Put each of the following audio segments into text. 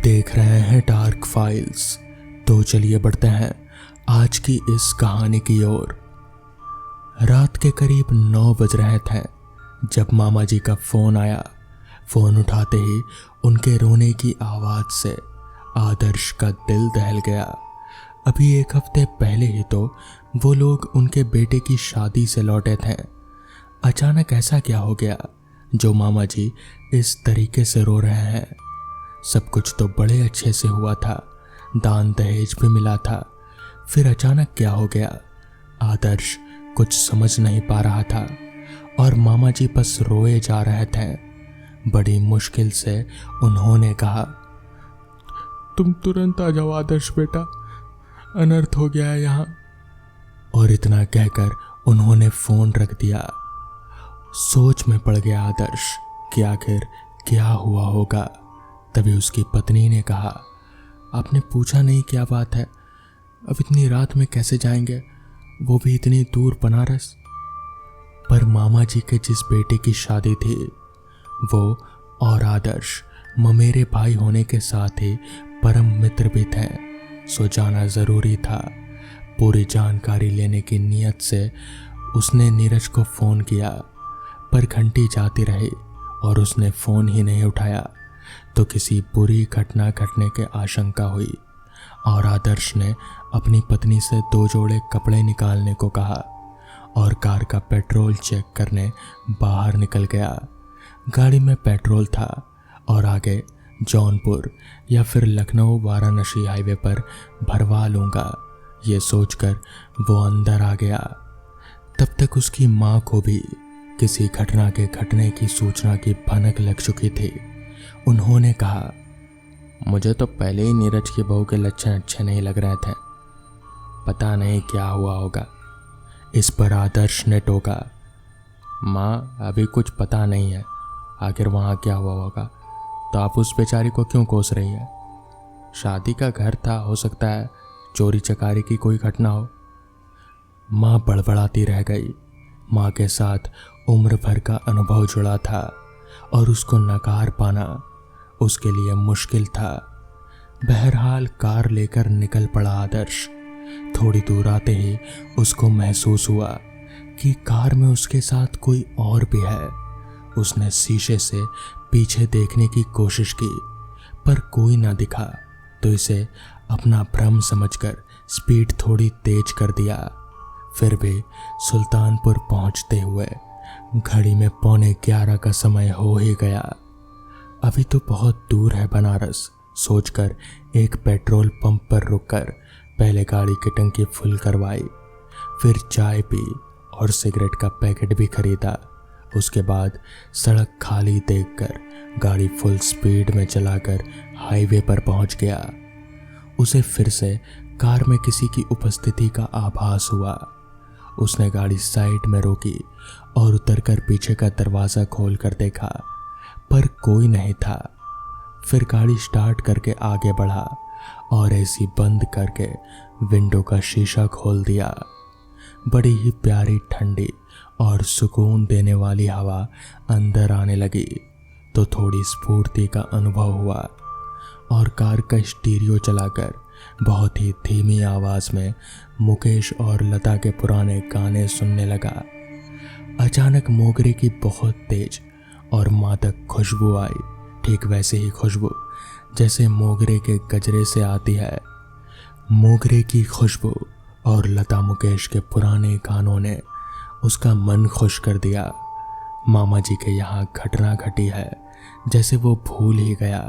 देख रहे हैं डार्क फाइल्स। तो चलिए बढ़ते हैं आज की इस कहानी की ओर। रात के करीब 9 बज रहे थे जब मामा जी का फोन आया। फोन उठाते ही उनके रोने की आवाज से आदर्श का दिल दहल गया। अभी 1 हफ्ते पहले ही तो वो लोग उनके बेटे की शादी से लौटे थे। अचानक ऐसा क्या हो गया जो मामा जी इस तरीके से रो रहे हैं? सब कुछ तो बड़े अच्छे से हुआ था, दान दहेज भी मिला था, फिर अचानक क्या हो गया? आदर्श कुछ समझ नहीं पा रहा था और मामा जी बस रोए जा रहे थे। बड़ी मुश्किल से उन्होंने कहा, तुम तुरंत आ जाओ आदर्श बेटा, अनर्थ हो गया है यहाँ। और इतना कहकर उन्होंने फोन रख दिया। सोच में पड़ गया आदर्श कि आखिर क्या हुआ होगा। तभी उसकी पत्नी ने कहा, आपने पूछा नहीं क्या बात है? अब इतनी रात में कैसे जाएंगे, वो भी इतनी दूर बनारस? पर मामा जी के जिस बेटे की शादी थी वो और आदर्श ममेरे भाई होने के साथ ही परम मित्र भी थे, सो जाना जरूरी था। पूरी जानकारी लेने की नीयत से उसने नीरज को फोन किया, पर घंटी जाती रही और उसने फोन ही नहीं उठाया। तो किसी बुरी घटना घटने की आशंका हुई और आदर्श ने अपनी पत्नी से 2 जोड़े कपड़े निकालने को कहा और कार का पेट्रोल चेक करने बाहर निकल गया। गाड़ी में पेट्रोल था और आगे जौनपुर या फिर लखनऊ वाराणसी हाईवे पर भरवा लूँगा, ये सोचकर वो अंदर आ गया। तब तक उसकी माँ को भी किसी घटना के घटने की सूचना की भनक लग चुकी थी। उन्होंने कहा, मुझे तो पहले ही नीरज की बहू के लक्षण अच्छे नहीं लग रहे थे, पता नहीं क्या हुआ होगा। इस पर आदर्श ने टोका, माँ अभी कुछ पता नहीं है, आखिर वहाँ क्या हुआ होगा तो आप उस बेचारी को क्यों कोस रही है? शादी का घर था, हो सकता है चोरी चकारी की कोई घटना हो। माँ बड़बड़ाती रह गई। माँ के साथ उम्र भर का अनुभव जुड़ा था और उसको नकार पाना उसके लिए मुश्किल था। बहरहाल कार लेकर निकल पड़ा आदर्श। थोड़ी दूर आते ही उसको महसूस हुआ कि कार में उसके साथ कोई और भी है। उसने शीशे से पीछे देखने की कोशिश की पर कोई ना दिखा, तो इसे अपना भ्रम समझकर स्पीड थोड़ी तेज कर दिया। फिर भी सुल्तानपुर पहुंचते हुए घड़ी में 11:15 का समय हो ही गया। अभी तो बहुत दूर है बनारस, सोचकर एक पेट्रोल पंप पर रुककर पहले गाड़ी की टंकी फुल करवाई, फिर चाय पी और सिगरेट का पैकेट भी खरीदा। उसके बाद सड़क खाली देखकर गाड़ी फुल स्पीड में चलाकर हाईवे पर पहुंच गया। उसे फिर से कार में किसी की उपस्थिति का आभास हुआ। उसने गाड़ी साइड में रोकी और उतरकर पीछे का दरवाज़ा खोल कर देखा, पर कोई नहीं था। फिर गाड़ी स्टार्ट करके आगे बढ़ा और एसी बंद करके विंडो का शीशा खोल दिया। बड़ी ही प्यारी ठंडी और सुकून देने वाली हवा अंदर आने लगी तो थोड़ी स्फूर्ति का अनुभव हुआ और कार का स्टीरियो चलाकर बहुत ही धीमी आवाज में मुकेश और लता के पुराने गाने सुनने लगा। अचानक मोगरे की बहुत तेज और मादक खुशबू आई, ठीक वैसे ही खुशबू जैसे मोगरे के गजरे से आती है। मोगरे की खुशबू और लता मुकेश के पुराने गानों ने उसका मन खुश कर दिया। मामा जी के यहाँ घटना घटी है जैसे वो भूल ही गया,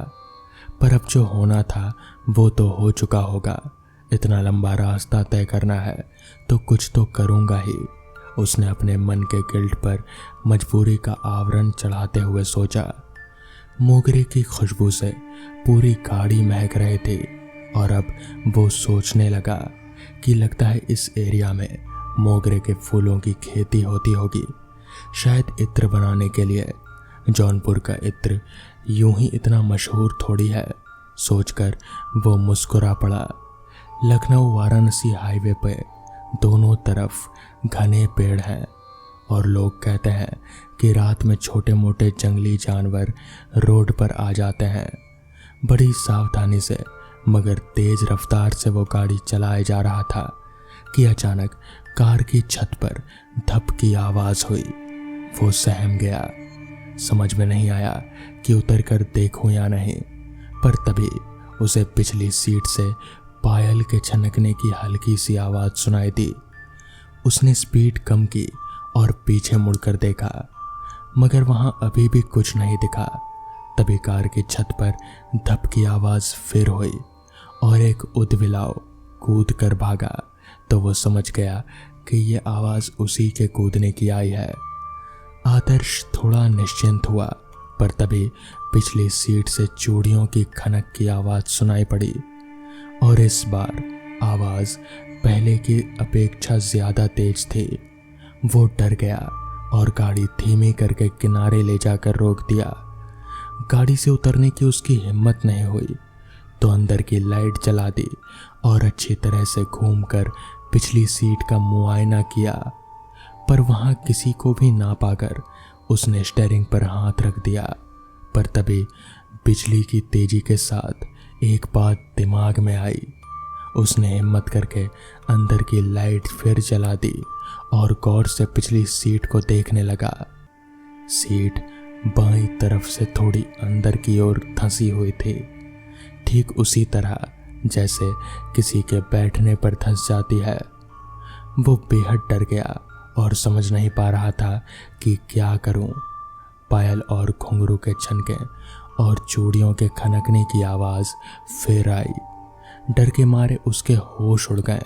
पर अब जो होना था वो तो हो चुका होगा। इतना लंबा रास्ता तय करना है तो कुछ तो करूँगा ही। उसने अपने मन के गिल्ट पर मजबूरी का आवरण चढ़ाते हुए सोचा। मोगरे की खुशबू से पूरी गाड़ी महक रही थी और अब वो सोचने लगा कि लगता है इस एरिया में मोगरे के फूलों की खेती होती होगी, शायद इत्र बनाने के लिए। जौनपुर का इत्र यूं ही इतना मशहूर थोड़ी है, सोचकर वो मुस्कुरा पड़ा। लखनऊ वाराणसी हाईवे पे दोनों तरफ घने पेड़ हैं और लोग कहते हैं कि रात में छोटे मोटे जंगली जानवर रोड पर आ जाते हैं। बड़ी सावधानी से मगर तेज रफ्तार से वो गाड़ी चलाए जा रहा था कि अचानक कार की छत पर धप की आवाज हुई। वो सहम गया। समझ में नहीं आया कि उतर कर देखूं या नहीं, पर तभी उसे पिछली सीट से पायल के छनकने की हल्की सी आवाज सुनाई दी। उसने स्पीड कम की और पीछे मुड़कर देखा, मगर वहां अभी भी कुछ नहीं दिखा। तभी कार की छत पर धप की आवाज फिर हुई और एक उदबिलाव कूद कर भागा। तो वो समझ गया कि ये आवाज उसी के कूदने की आई है। आदर्श थोड़ा निश्चिंत हुआ, पर तभी पिछली सीट से चूड़ियों की खनक की आवाज सुनाई पड़ी और इस बार आवाज पहले की अपेक्षा ज्यादा तेज थी। वो डर गया और गाड़ी धीमी करके किनारे ले जाकर रोक दिया। गाड़ी से उतरने की उसकी हिम्मत नहीं हुई तो अंदर की लाइट जला दी और अच्छी तरह से घूमकर पिछली सीट का मुआयना किया, पर वहां किसी को भी ना पाकर उसने स्टीयरिंग पर हाथ रख दिया। पर तभी बिजली की तेजी के साथ एक बात दिमाग में आई। उसने हिम्मत करके अंदर की लाइट फिर जला दी और गौर से पिछली सीट को देखने लगा। सीट बाईं तरफ से थोड़ी अंदर की ओर धंसी हुई थी, ठीक उसी तरह जैसे किसी के बैठने पर धंस जाती है। वो बेहद डर गया और समझ नहीं पा रहा था कि क्या करूं। पायल और घुंघरू के छनके और चूड़ियों के खनकने की आवाज फिर आई। डर के मारे उसके होश उड़ गए,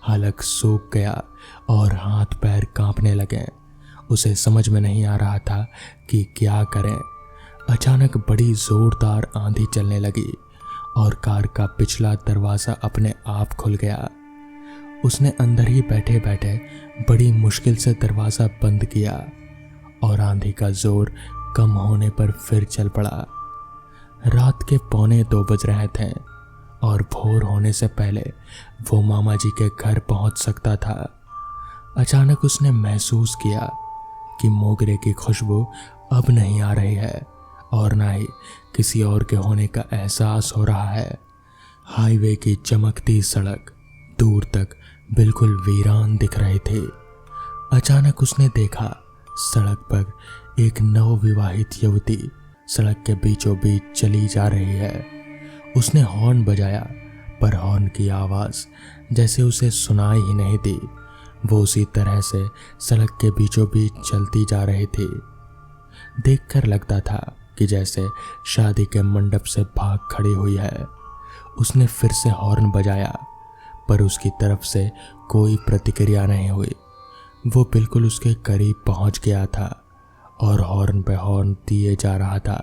हलक सूख गया और हाथ पैर कांपने लगे। उसे समझ में नहीं आ रहा था कि क्या करें। अचानक बड़ी जोरदार आंधी चलने लगी और कार का पिछला दरवाजा अपने आप खुल गया। उसने अंदर ही बैठे बैठे बड़ी मुश्किल से दरवाजा बंद किया और आंधी का जोर कम होने पर फिर चल पड़ा। रात के 1:45 बज रहे थे और भोर होने से पहले वो मामा जी के घर पहुंच सकता था। अचानक उसने महसूस किया कि मोगरे की खुशबू अब नहीं आ रही है और ना ही किसी और के होने का एहसास हो रहा है। हाईवे की चमकती सड़क दूर तक बिल्कुल वीरान दिख रही थी। अचानक उसने देखा सड़क पर एक नवविवाहित युवती सड़क के बीचों बीच चली जा रही है। उसने हॉर्न बजाया, पर हॉर्न की आवाज जैसे उसे सुनाई ही नहीं दी। वो उसी तरह से सड़क के बीचों बीच चलती जा रही थी। देखकर लगता था कि जैसे शादी के मंडप से भाग खड़ी हुई है। उसने फिर से हॉर्न बजाया, पर उसकी तरफ से कोई प्रतिक्रिया नहीं हुई। वो बिल्कुल उसके करीब पहुंच गया था और हॉर्न पे हॉर्न दिए जा रहा था,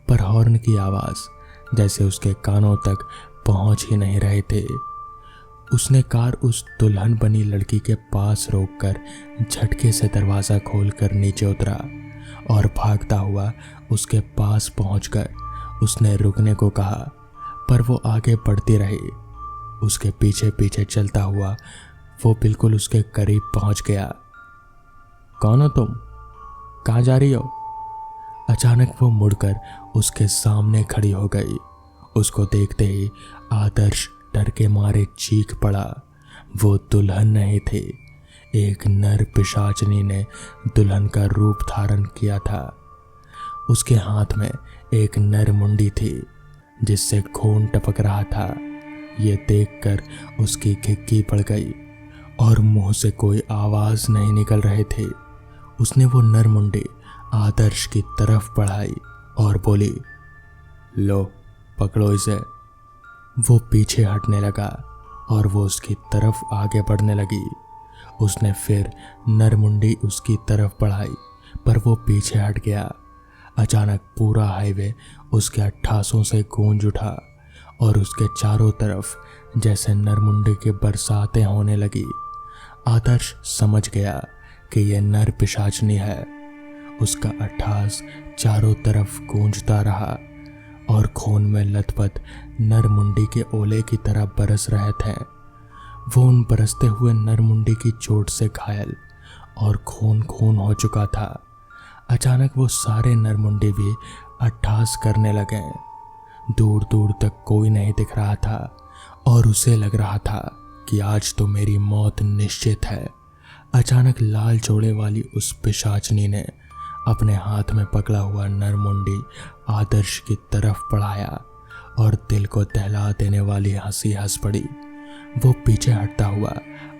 पर हॉर्न की आवाज जैसे उसके कानों तक पहुंच ही नहीं रहे थे। उसने कार उस दुल्हन बनी लड़की के पास रोककर झटके से दरवाजा खोलकर नीचे उतरा और भागता हुआ उसके पास पहुंचकर उसने रुकने को कहा, पर वो आगे बढ़ती रही। उसके पीछे पीछे चलता हुआ वो बिल्कुल उसके करीब पहुंच गया। कौन हो तुम? कहाँ जा रही हो? अचानक वो मुड़कर उसके सामने खड़ी हो गई। उसको देखते ही आदर्श डर के मारे चीख पड़ा। वो दुल्हन नहीं थी, एक नर पिशाचनी ने दुल्हन का रूप धारण किया था। उसके हाथ में एक नर मुंडी थी जिससे खून टपक रहा था। ये देखकर उसकी खिक्की पड़ गई और मुंह से कोई आवाज नहीं निकल रहे थे। उसने वो नर मुंडी आदर्श की तरफ बढ़ाई और बोली, लो पकड़ो इसे। वो पीछे हटने लगा और वो उसकी तरफ आगे बढ़ने लगी। उसने फिर नर मुंडी उसकी तरफ बढ़ाई, पर वो पीछे हट गया। अचानक पूरा हाईवे उसके अट्ठासों से गूंज उठा और उसके चारों तरफ जैसे नरमुंडे की बरसातें होने लगी। आदर्श समझ गया कि यह नर पिशाचनी है। उसका अट्ठास चारों तरफ गूंजता रहा और खून में लथपथ नरमुंडी के ओले की तरह बरस रहे थे। वो उन बरसते हुए नरमुंडी की चोट से घायल और खून खून हो चुका था। अचानक वो सारे नरमुंडी भी अट्ठास करने लगे। दूर दूर तक कोई नहीं दिख रहा था और उसे लग रहा था कि आज तो मेरी मौत निश्चित है। अचानक लाल जोड़े वाली उस पिशाचनी ने अपने हाथ में पकड़ा हुआ नरमुंडी आदर्श की तरफ बढ़ाया और दिल को दहला देने वाली हंसी हंस पड़ी। वो पीछे हटता हुआ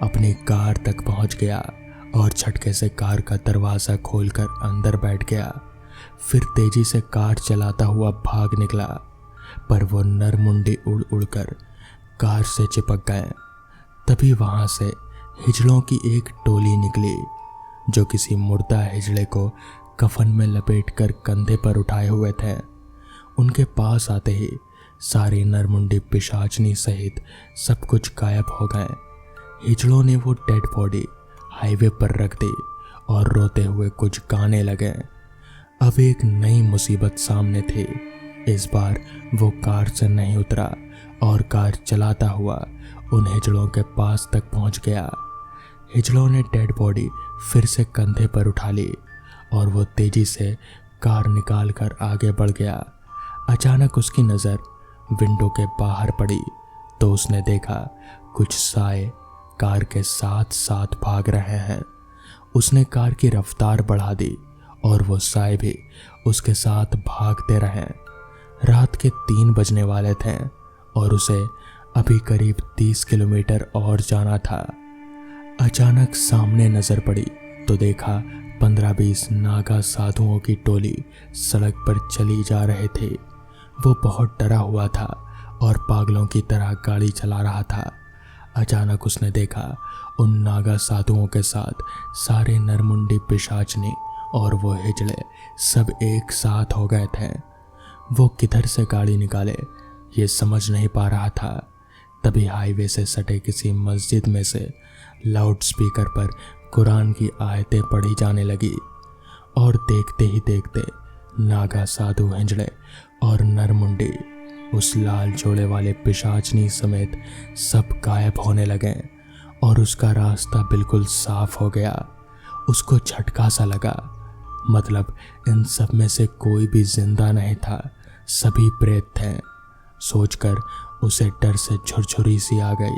अपनी कार तक पहुंच गया और झटके से कार का दरवाज़ा खोलकर अंदर बैठ गया। फिर तेजी से कार चलाता हुआ भाग निकला, पर वो नरमुंडी उड़ उड़कर कार से चिपक गए। तभी वहां से हिजड़ों की एक टोली निकली जो किसी मुर्दा हिजड़े को कफन में लपेटकर कंधे पर उठाए हुए थे। उनके पास आते ही सारी नरमुंडी पिशाचनी सहित सब कुछ गायब हो गए। हिजड़ों ने वो डेड बॉडी हाईवे पर रख दी और रोते हुए कुछ गाने लगे। अब एक नई मुसीबत सामने थी। इस बार वो कार से नहीं उतरा और कार चलाता हुआ उन हिजड़ों के पास तक पहुंच गया। हिजड़ों ने डेड बॉडी फिर से कंधे पर उठा ली और वो तेजी से कार निकाल कर आगे बढ़ गया। अचानक उसकी नज़र विंडो के बाहर पड़ी तो उसने देखा कुछ साए कार के साथ साथ भाग रहे हैं। उसने कार की रफ्तार बढ़ा दी और वो साए भी उसके साथ भागते रहे। रात के 3 बजने वाले थे और उसे अभी करीब 30 किलोमीटर और जाना था। अचानक सामने नजर पड़ी तो देखा 15-20 नागा साधुओं की टोली सड़क पर चली जा रहे थे। वो बहुत डरा हुआ था और पागलों की तरह गाड़ी चला रहा था। अचानक उसने देखा उन नागा साधुओं के साथ सारे नरमुंडी पिशाचनी और वो हिजड़े सब एक साथ हो गए थे। वो किधर से गाड़ी निकाले ये समझ नहीं पा रहा था। तभी हाईवे से सटे किसी मस्जिद में से लाउड स्पीकर पर कुरान की आयतें पढ़ी जाने लगी और देखते ही देखते नागा साधु हिजड़े और नरमुंडी उस लाल जोड़े वाले पिशाचनी समेत सब गायब होने लगे और उसका रास्ता बिल्कुल साफ हो गया। उसको झटका सा लगा, मतलब इन सब में से कोई भी जिंदा नहीं था, सभी प्रेत थे। सोचकर उसे डर से झुरझुरी सी आ गई।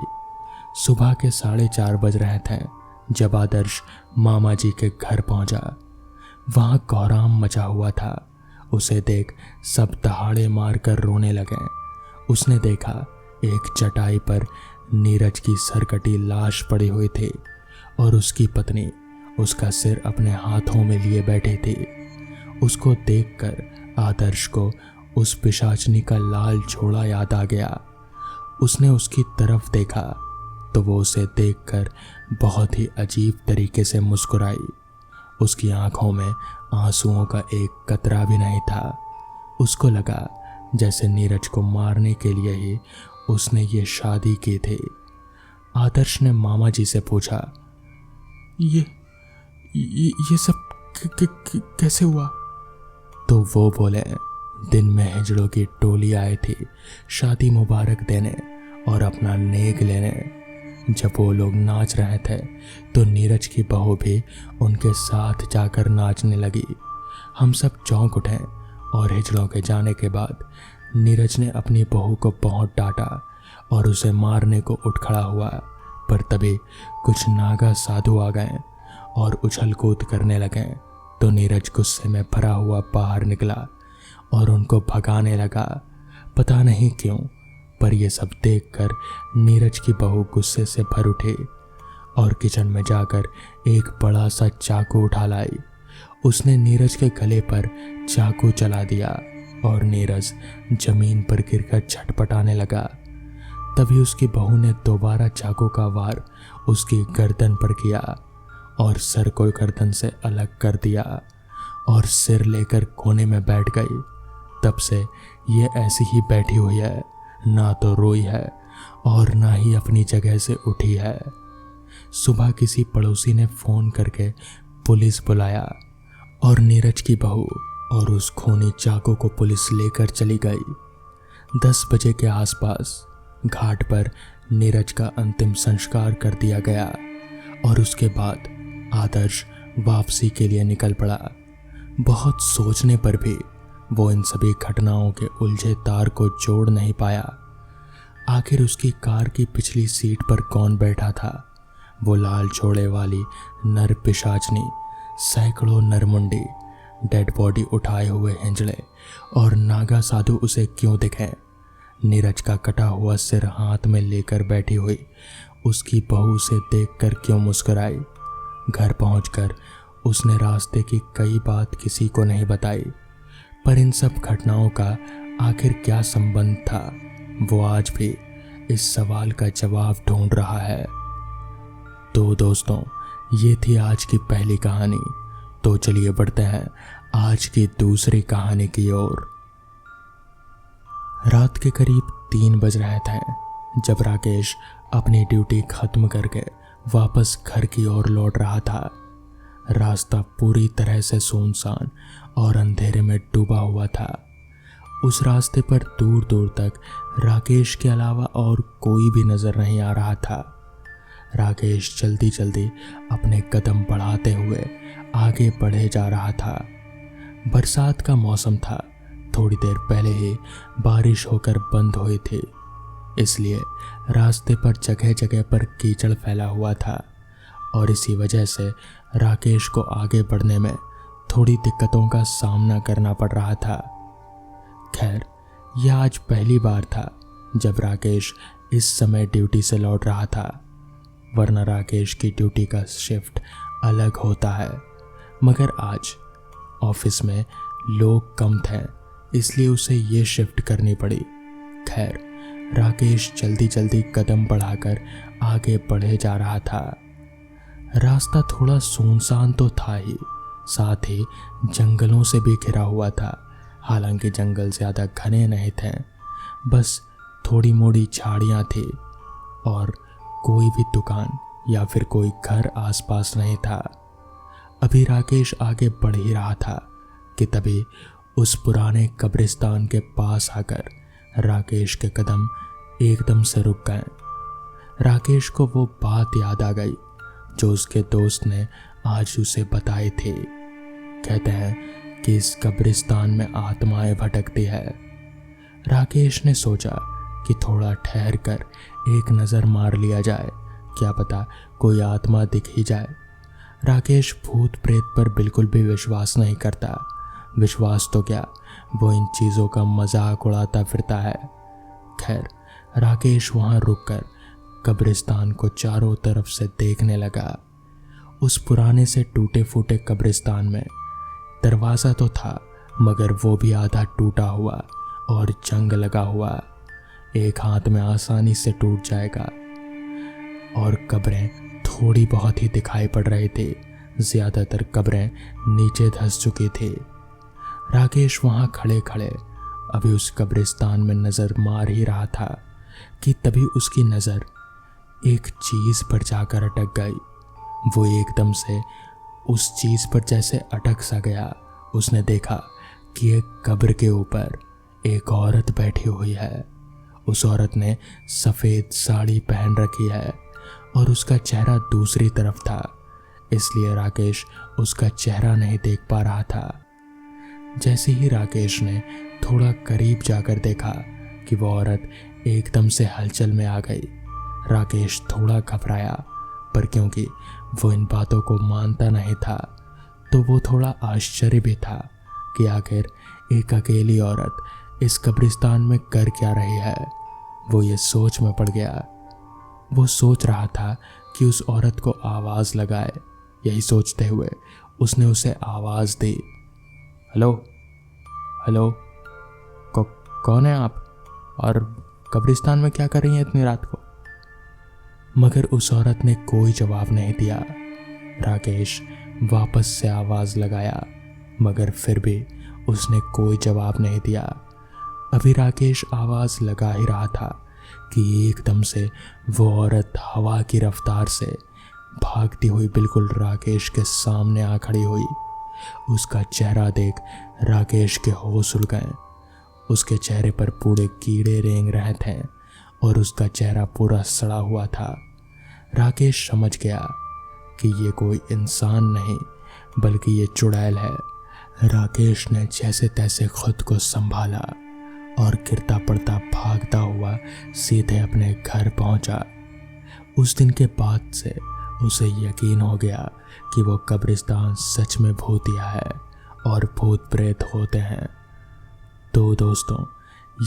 सुबह के 4:30 बज रहे थे जब आदर्श मामा जी के घर पहुंचा। वहां कोहराम मचा हुआ था। उसे देख सब दहाड़े मारकर रोने लगे। उसने देखा एक चटाई पर नीरज की सरकटी लाश पड़ी हुई थी और उसकी पत्नी उसका सिर अपने हाथों में लिए बैठी थी। उसको देखकर आदर्श को उस पिशाचनी का लाल झोला याद आ गया। उसने उसकी तरफ देखा तो वो उसे देखकर बहुत ही अजीब तरीके से मुस्कुराई। उसकी आंखों में आंसुओं का एक कतरा भी नहीं था। उसको लगा जैसे नीरज को मारने के लिए ही उसने ये शादी की थी। आदर्श ने मामा जी से पूछा, ये सब कैसे हुआ? तो वो बोले, दिन में हिजड़ों की टोली आई थी शादी मुबारक देने और अपना नेक लेने। जब वो लोग नाच रहे थे तो नीरज की बहू भी उनके साथ जाकर नाचने लगी। हम सब चौंक उठे और हिजड़ों के जाने के बाद नीरज ने अपनी बहू को बहुत डांटा और उसे मारने को उठ खड़ा हुआ, पर तभी कुछ नागा साधु आ गए और उछल कूद करने लगे। तो नीरज गुस्से में भरा हुआ बाहर निकला और उनको भगाने लगा। पता नहीं क्यों, पर यह सब देखकर नीरज की बहू गुस्से से भर उठी और किचन में जाकर एक बड़ा सा चाकू उठा लाई। उसने नीरज के गले पर चाकू चला दिया और नीरज जमीन पर गिरकर छटपटाने लगा। तभी उसकी बहू ने दोबारा चाकू का वार उसकी गर्दन पर किया और सर को गर्दन से अलग कर दिया और सिर लेकर कोने में बैठ गई। तब से ये ऐसी ही बैठी हुई है, ना तो रोई है और ना ही अपनी जगह से उठी है। सुबह किसी पड़ोसी ने फ़ोन करके पुलिस बुलाया और नीरज की बहू और उस खूनी चाकू को पुलिस लेकर चली गई। 10 बजे के आसपास घाट पर नीरज का अंतिम संस्कार कर दिया गया और उसके बाद आदर्श वापसी के लिए निकल पड़ा। बहुत सोचने पर भी वो इन सभी घटनाओं के उलझे तार को जोड़ नहीं पाया। आखिर उसकी कार की पिछली सीट पर कौन बैठा था? वो लाल जोड़े वाली नर पिशाचनी, सैकड़ों नरमुंडी, डेड बॉडी उठाए हुए हिंजड़े और नागा साधु उसे क्यों दिखे? नीरज का कटा हुआ सिर हाथ में लेकर बैठी हुई उसकी बहू उसे देखकर क्यों मुस्कुराई? घर पहुंचकर उसने रास्ते की कई बात किसी को नहीं बताई, पर इन सब घटनाओं का आखिर क्या संबंध था? वो आज भी इस सवाल का जवाब ढूंढ रहा है। तो दोस्तों, ये थी आज की पहली कहानी। तो चलिए बढ़ते हैं आज की दूसरी कहानी की ओर। रात के करीब 3 बज रहे थे जब राकेश अपनी ड्यूटी खत्म करके वापस घर की ओर लौट रहा था। रास्ता पूरी तरह से सुनसान और अंधेरे में डूबा हुआ था। उस रास्ते पर दूर दूर तक राकेश के अलावा और कोई भी नजर नहीं आ रहा था। राकेश जल्दी जल्दी अपने कदम बढ़ाते हुए आगे बढ़े जा रहा था। बरसात का मौसम था। थोड़ी देर पहले ही बारिश होकर बंद हुई थी, इसलिए रास्ते पर जगह जगह पर कीचड़ फैला हुआ था और इसी वजह से राकेश को आगे बढ़ने में थोड़ी दिक्कतों का सामना करना पड़ रहा था। खैर, यह आज पहली बार था जब राकेश इस समय ड्यूटी से लौट रहा था, वरना राकेश की ड्यूटी का शिफ्ट अलग होता है। मगर आज ऑफिस में लोग कम थे, इसलिए उसे ये शिफ्ट करनी पड़ी। खैर, राकेश जल्दी जल्दी कदम बढ़ाकर आगे बढ़े जा रहा था। रास्ता थोड़ा सुनसान तो था ही, साथ ही जंगलों से भी घिरा हुआ था। हालांकि जंगल ज़्यादा घने नहीं थे, बस थोड़ी मोड़ी झाड़ियाँ थी और कोई भी दुकान या फिर कोई घर आसपास नहीं था। अभी राकेश आगे बढ़ ही रहा था कि तभी उस पुराने कब्रिस्तान के पास आकर राकेश के कदम एकदम से रुक गए। राकेश को वो बात याद आ गई जो उसके दोस्त ने आज उसे बताई थी। कहते हैं कि इस कब्रिस्तान में आत्माएं भटकती है। राकेश ने सोचा कि थोड़ा ठहर कर एक नज़र मार लिया जाए, क्या पता कोई आत्मा दिख ही जाए। राकेश भूत प्रेत पर बिल्कुल भी विश्वास नहीं करता। विश्वास तो क्या, वो इन चीज़ों का मजाक उड़ाता फिरता है। खैर, राकेश वहाँ रुककर कब्रिस्तान को चारों तरफ से देखने लगा। उस पुराने से टूटे फूटे कब्रिस्तान में दरवाज़ा तो था, मगर वो भी आधा टूटा हुआ और जंग लगा हुआ। एक हाथ में आसानी से टूट जाएगा। और कब्रें थोड़ी बहुत ही दिखाई पड़ रही थी। ज़्यादातर कब्रें नीचे धंस चुकी थी। राकेश वहाँ खड़े खड़े अभी उस कब्रिस्तान में नज़र मार ही रहा था कि तभी उसकी नज़र एक चीज़ पर जाकर अटक गई। वो एकदम से उस चीज़ पर जैसे अटक सा गया। उसने देखा कि एक कब्र के ऊपर एक औरत बैठी हुई है। उस औरत ने सफ़ेद साड़ी पहन रखी है और उसका चेहरा दूसरी तरफ था, इसलिए राकेश उसका चेहरा नहीं देख पा रहा था। जैसे ही राकेश ने थोड़ा करीब जाकर देखा कि वो औरत एकदम से हलचल में आ गई। राकेश थोड़ा घबराया, पर क्योंकि वो इन बातों को मानता नहीं था तो वो थोड़ा आश्चर्य भी था कि आखिर एक अकेली औरत इस कब्रिस्तान में कर क्या रही है। वो ये सोच में पड़ गया। वो सोच रहा था कि उस औरत को आवाज़ लगाए। यही सोचते हुए उसने उसे आवाज़ दी, हेलो हेलो, कौन है आप और कब्रिस्तान में क्या कर रही हैं इतनी रात को? मगर उस औरत ने कोई जवाब नहीं दिया। राकेश वापस से आवाज़ लगाया, मगर फिर भी उसने कोई जवाब नहीं दिया। अभी राकेश आवाज़ लगा ही रहा था कि एकदम से वो औरत हवा की रफ्तार से भागती हुई बिल्कुल राकेश के सामने आ खड़ी हुई। उसका चेहरा देख राकेश के होश उड़ गए। उसके चेहरे पर पूरे कीड़े रेंग रहे थे और उसका चेहरा पूरा सड़ा हुआ था। राकेश समझ गया कि ये कोई इंसान नहीं बल्कि ये चुड़ैल है। राकेश ने जैसे तैसे खुद को संभाला और गिरता पड़ता भागता हुआ सीधे अपने घर पहुंचा। उस दिन के बाद से उसे यकीन हो गया कि वो कब्रिस्तान सच में भूतिया है और भूत प्रेत होते हैं। तो दोस्तों,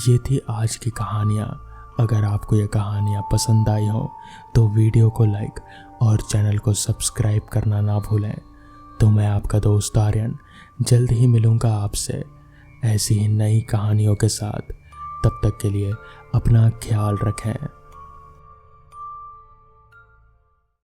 ये थी आज की कहानियाँ। अगर आपको ये कहानियाँ पसंद आई हो तो वीडियो को लाइक और चैनल को सब्सक्राइब करना ना भूलें। तो मैं आपका दोस्त आर्यन जल्द ही मिलूँगा आपसे ऐसी ही नई कहानियों के साथ। तब तक के लिए अपना ख्याल रखें।